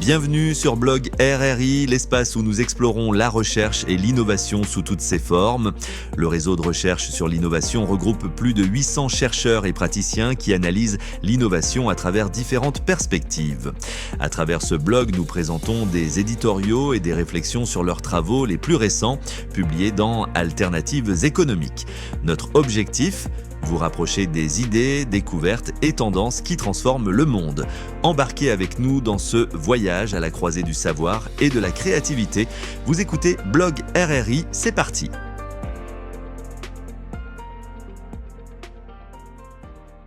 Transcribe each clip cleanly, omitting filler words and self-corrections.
Bienvenue sur Blog RRI, l'espace où nous explorons la recherche et l'innovation sous toutes ses formes. Le réseau de recherche sur l'innovation regroupe plus de 800 chercheurs et praticiens qui analysent l'innovation à travers différentes perspectives. À travers ce blog, nous présentons des éditoriaux et des réflexions sur leurs travaux les plus récents, publiés dans Alternatives économiques. Notre objectif ? Vous rapprocher des idées, découvertes et tendances qui transforment le monde. Embarquez avec nous dans ce voyage à la croisée du savoir et de la créativité. Vous écoutez Blog RRI, c'est parti.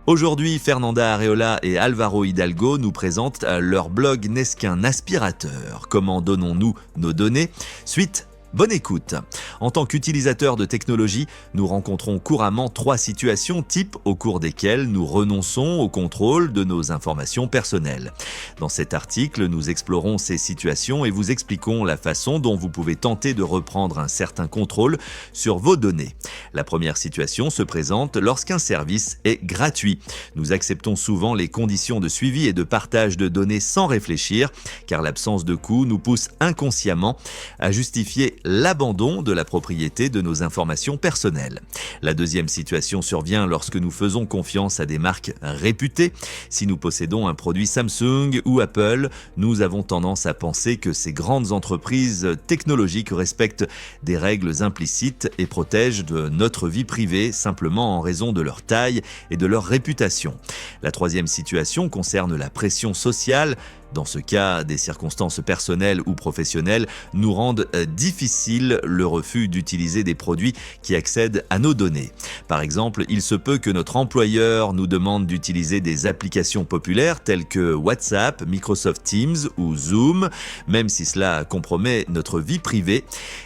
Aujourd'hui, Fernanda Areola et Alvaro Hidalgo nous présentent leur blog N'est-ce qu'un aspirateur ? Comment donnons-nous nos données ? Suite. Bonne écoute. En tant qu'utilisateur de technologie, nous rencontrons couramment 3 situations types au cours desquelles nous renonçons au contrôle de nos informations personnelles. Dans cet article, nous explorons ces situations et vous expliquons la façon dont vous pouvez tenter de reprendre un certain contrôle sur vos données. La première situation se présente lorsqu'un service est gratuit. Nous acceptons souvent les conditions de suivi et de partage de données sans réfléchir, car l'absence de coût nous pousse inconsciemment à justifier l'abandon de la propriété de nos informations personnelles. La deuxième situation survient lorsque nous faisons confiance à des marques réputées. Si nous possédons un produit Samsung ou Apple, nous avons tendance à penser que ces grandes entreprises technologiques respectent des règles implicites et protègent de notre vie privée simplement en raison de leur taille et de leur réputation. La troisième situation concerne la pression sociale. Dans ce cas, des circonstances personnelles ou professionnelles nous rendent difficile le refus d'utiliser des produits qui accèdent à nos données. Par exemple, il se peut que notre employeur nous demande d'utiliser des applications populaires telles que WhatsApp, Microsoft Teams ou Zoom, même si cela compromet notre vie privée.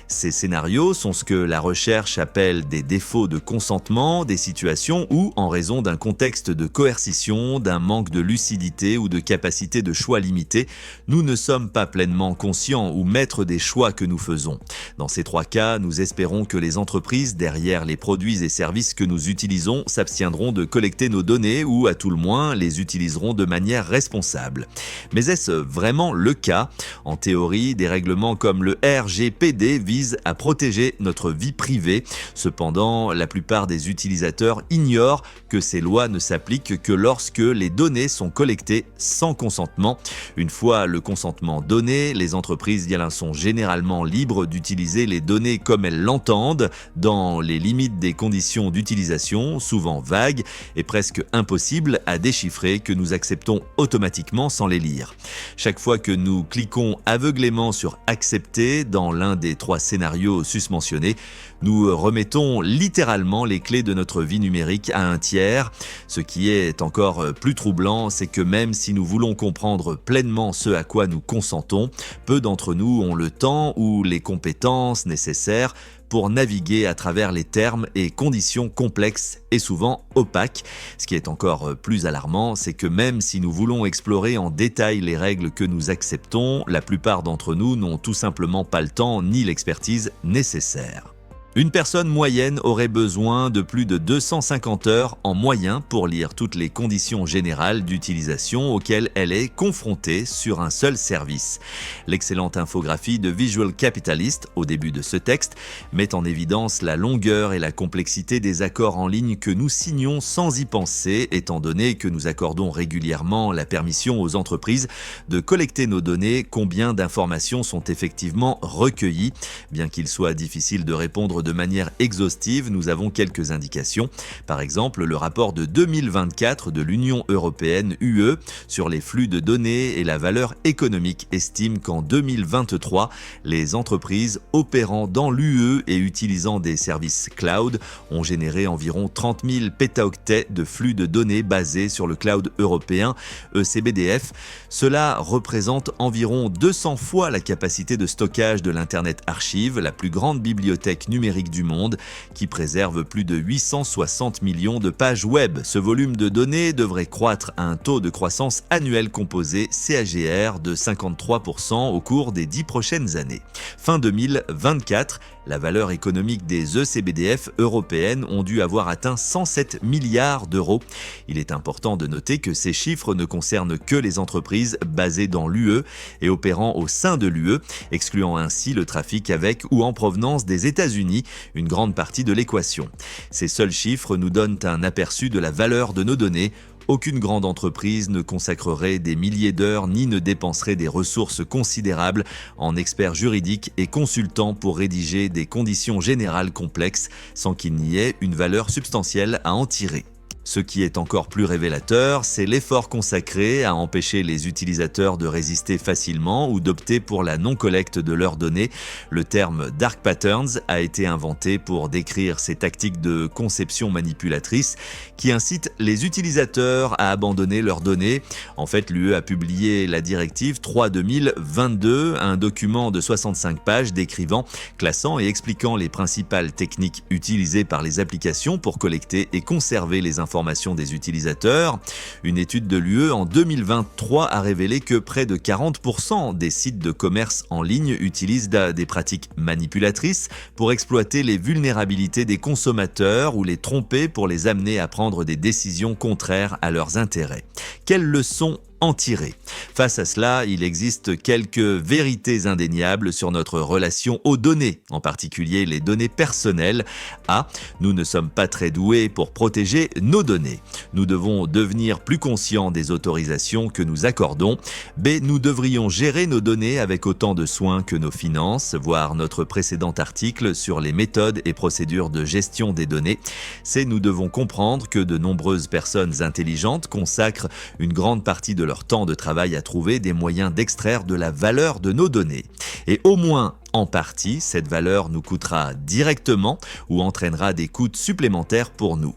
Ces scénarios sont ce que la recherche appelle des défauts de consentement, des situations où, en raison d'un contexte de coercition, d'un manque de lucidité ou de capacité de choix limité, nous ne sommes pas pleinement conscients ou maîtres des choix que nous faisons. Dans ces 3 cas, nous espérons que les entreprises derrière les produits et services que nous utilisons s'abstiendront de collecter nos données ou à tout le moins les utiliseront de manière responsable. Mais est-ce vraiment le cas ? En théorie, des règlements comme le RGPD visent à protéger notre vie privée. Cependant, la plupart des utilisateurs ignorent que ces lois ne s'appliquent que lorsque les données sont collectées sans consentement. Une fois le consentement donné, les entreprises sont généralement libres d'utiliser les données comme elles l'entendent, dans les limites des conditions d'utilisation, souvent vagues et presque impossibles à déchiffrer, que nous acceptons automatiquement sans les lire. Chaque fois que nous cliquons aveuglément sur « Accepter » dans l'un des 3 scénarios susmentionnés, nous remettons littéralement les clés de notre vie numérique à un tiers. Ce qui est encore plus troublant, c'est que même si nous voulons comprendre pleinement ce à quoi nous consentons, peu d'entre nous ont le temps ou les compétences nécessaires pour naviguer à travers les termes et conditions complexes et souvent opaques. Ce qui est encore plus alarmant, c'est que même si nous voulons explorer en détail les règles que nous acceptons, la plupart d'entre nous n'ont tout simplement pas le temps ni l'expertise nécessaire. Une personne moyenne aurait besoin de plus de 250 heures en moyen pour lire toutes les conditions générales d'utilisation auxquelles elle est confrontée sur un seul service. L'excellente infographie de Visual Capitalist, au début de ce texte, met en évidence la longueur et la complexité des accords en ligne que nous signons sans y penser, étant donné que nous accordons régulièrement la permission aux entreprises de collecter nos données. Combien d'informations sont effectivement recueillies ? Bien qu'il soit difficile de répondre de manière exhaustive, nous avons quelques indications. Par exemple, le rapport de 2024 de l'Union européenne UE sur les flux de données et la valeur économique estime qu'en 2023, les entreprises opérant dans l'UE et utilisant des services cloud ont généré environ 30 000 pétaoctets de flux de données basés sur le cloud européen ECBDF. Cela représente environ 200 fois la capacité de stockage de l'Internet Archive, la plus grande bibliothèque numérique du monde, qui préserve plus de 860 millions de pages web. Ce volume de données devrait croître à un taux de croissance annuel composé CAGR de 53% au cours des 10 prochaines années. Fin 2024, La valeur économique des ECBDF européennes ont dû avoir atteint 107 milliards d'euros. Il est important de noter que ces chiffres ne concernent que les entreprises basées dans l'UE et opérant au sein de l'UE, excluant ainsi le trafic avec ou en provenance des États-Unis, une grande partie de l'équation. Ces seuls chiffres nous donnent un aperçu de la valeur de nos données. Aucune grande entreprise ne consacrerait des milliers d'heures ni ne dépenserait des ressources considérables en experts juridiques et consultants pour rédiger des conditions générales complexes sans qu'il n'y ait une valeur substantielle à en tirer. Ce qui est encore plus révélateur, c'est l'effort consacré à empêcher les utilisateurs de résister facilement ou d'opter pour la non-collecte de leurs données. Le terme Dark Patterns a été inventé pour décrire ces tactiques de conception manipulatrice qui incitent les utilisateurs à abandonner leurs données. En fait, l'UE a publié la directive 3/2022, un document de 65 pages décrivant, classant et expliquant les principales techniques utilisées par les applications pour collecter et conserver les informations des utilisateurs. Une étude de l'UE en 2023 a révélé que près de 40% des sites de commerce en ligne utilisent des pratiques manipulatrices pour exploiter les vulnérabilités des consommateurs ou les tromper pour les amener à prendre des décisions contraires à leurs intérêts. Quelles leçons en tirer? Face à cela, il existe quelques vérités indéniables sur notre relation aux données, en particulier les données personnelles. A. Nous ne sommes pas très doués pour protéger nos données. Nous devons devenir plus conscients des autorisations que nous accordons. B. Nous devrions gérer nos données avec autant de soin que nos finances, voir notre précédent article sur les méthodes et procédures de gestion des données. C. Nous devons comprendre que de nombreuses personnes intelligentes consacrent une grande partie de leur temps de travail à trouver des moyens d'extraire de la valeur de nos données. Et au moins en partie, cette valeur nous coûtera directement ou entraînera des coûts supplémentaires pour nous.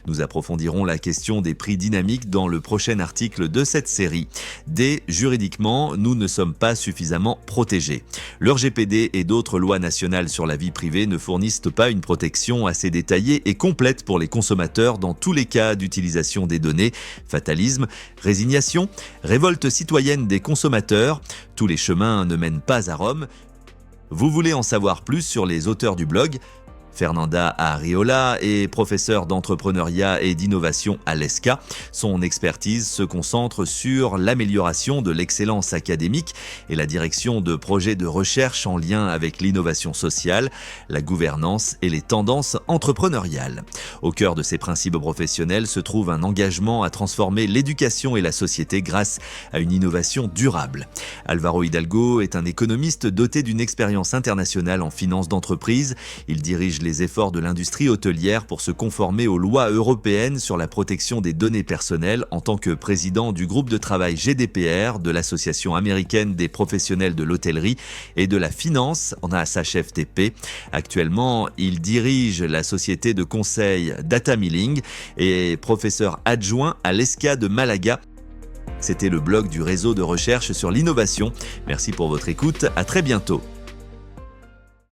Nous approfondirons la question des prix dynamiques dans le prochain article de cette série. D. Juridiquement, nous ne sommes pas suffisamment protégés. Le RGPD et d'autres lois nationales sur la vie privée ne fournissent pas une protection assez détaillée et complète pour les consommateurs dans tous les cas d'utilisation des données. Fatalisme, résignation, révolte citoyenne des consommateurs, tous les chemins ne mènent pas à Rome. Vous voulez en savoir plus sur les auteurs du blog? Fernanda Arriola est professeure d'entrepreneuriat et d'innovation à l'ESCA. Son expertise se concentre sur l'amélioration de l'excellence académique et la direction de projets de recherche en lien avec l'innovation sociale, la gouvernance et les tendances entrepreneuriales. Au cœur de ses principes professionnels se trouve un engagement à transformer l'éducation et la société grâce à une innovation durable. Álvaro Hidalgo est un économiste doté d'une expérience internationale en finance d'entreprise. Il dirige les efforts de l'industrie hôtelière pour se conformer aux lois européennes sur la protection des données personnelles en tant que président du groupe de travail GDPR de l'Association américaine des professionnels de l'hôtellerie et de la finance en ASHFTP. Actuellement, il dirige la société de conseil Data Milling et est professeur adjoint à l'ESCA de Malaga. C'était le blog du réseau de recherche sur l'innovation. Merci pour votre écoute, à très bientôt.